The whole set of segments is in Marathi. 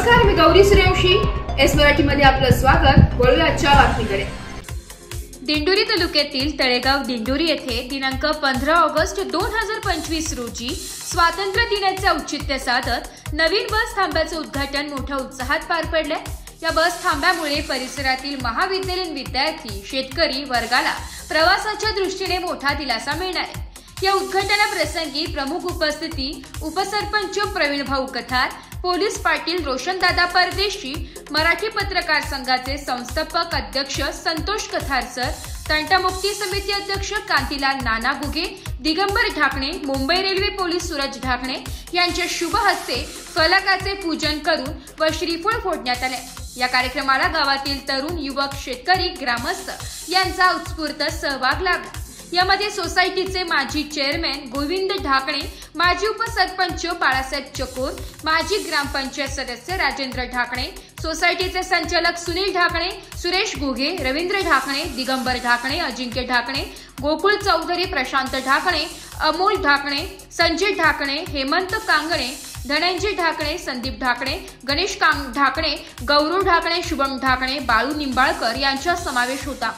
नमस्कार, मी गौरी सूर्यवंशी. एस मराठीमध्ये आपलं स्वागत. वळूया आजच्या बातमीकडे. दिंडोरी तालुक्यातील तळेगाव दिंडोरी येथे दिनांक 15 ऑगस्ट 2025 रोजी स्वातंत्र्य दिनाचे औचित्य साधत नवीन बस थांब्याचे उद्घाटन मोठ्या उत्साहात पार पडले. या बस थांब्यामुळे परिसरातील महाविद्यालयीन विद्यार्थी, शेतकरी वर्गाला प्रवासाच्या दृष्टीने मोठा दिलासा मिळणार आहे. या उद्घाटनाप्रसंगी प्रमुख उपस्थिती उपसरपंच प्रवीण भाऊ कथार, पोलीस पाटील रोशनदादा परदेशी, मराठी पत्रकार संघाचे संस्थापक अध्यक्ष संतोष कथार सर, तंटामुक्ती समिती अध्यक्ष कांतीलाल नाना गुगे, दिगंबर ढाकणे, मुंबई रेल्वे पोलीस सूरज ढाकणे यांच्या शुभ हस्ते फलकाचे पूजन करून व श्रीफळ फोडण्यात आले. या कार्यक्रमाला गावातील तरुण, युवक, शेतकरी, ग्रामस्थ यांचा उत्स्फूर्त सहभाग लाभला. यामध्ये सोसायटीचे माजी चेअरमॅन गोविंद ढाकणे, माजी उपसरपंच बाळासाहेब चकोर, माजी ग्रामपंचायत सदस्य राजेंद्र ढाकणे, सोसायटीचे संचालक सुनील ढाकणे, सुरेश घुगे, रवींद्र ढाकणे, दिगंबर ढाकणे, अजिंक्य ढाकणे, गोकुळ चौधरी, प्रशांत ढाकणे, अमोल ढाकणे, संजय ढाकणे, हेमंत कांगणे, धनंजय ढाकणे, संदीप ढाकणे, गणेश ढाकणे, गौरव ढाकणे, शुभम ढाकणे, बाळू निंबाळकर यांचा समावेश होता.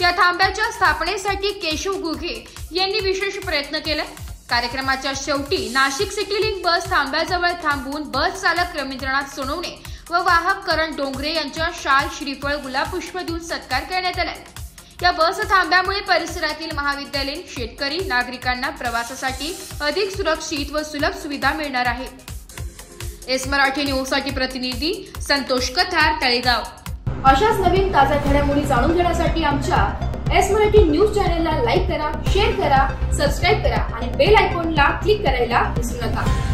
या थांब्याच्या स्थापनेसाठी केशव गुगे यांनी विशेष प्रयत्न केले. कार्यक्रमाच्या शेवटी नाशिक सिटीलिंक बस थांब्याजवळ थांबून बस चालक रवींद्रनाथ सोनवणे व वाहक करण डोंगरे यांच्या शाल, श्रीफळ, गुलाब पुष्प देऊन सत्कार करण्यात आला. या बस थांब्यामुळे परिसरातील महाविद्यालयीन, शेतकरी, नागरिकांना प्रवासासाठी अधिक सुरक्षित व सुलभ सुविधा मिळणार आहे. एस मराठी न्यूजसाठी प्रतिनिधी संतोष कथार, तळेगाव. अशाच नवीन ताज्या घडामोडी जाणून घेण्यासाठी आमच्या एस मराठी न्यूज चॅनलला लाईक करा, शेअर करा, सबस्क्राईब करा आणि बेल आयकॉनला क्लिक करायला विसरू नका.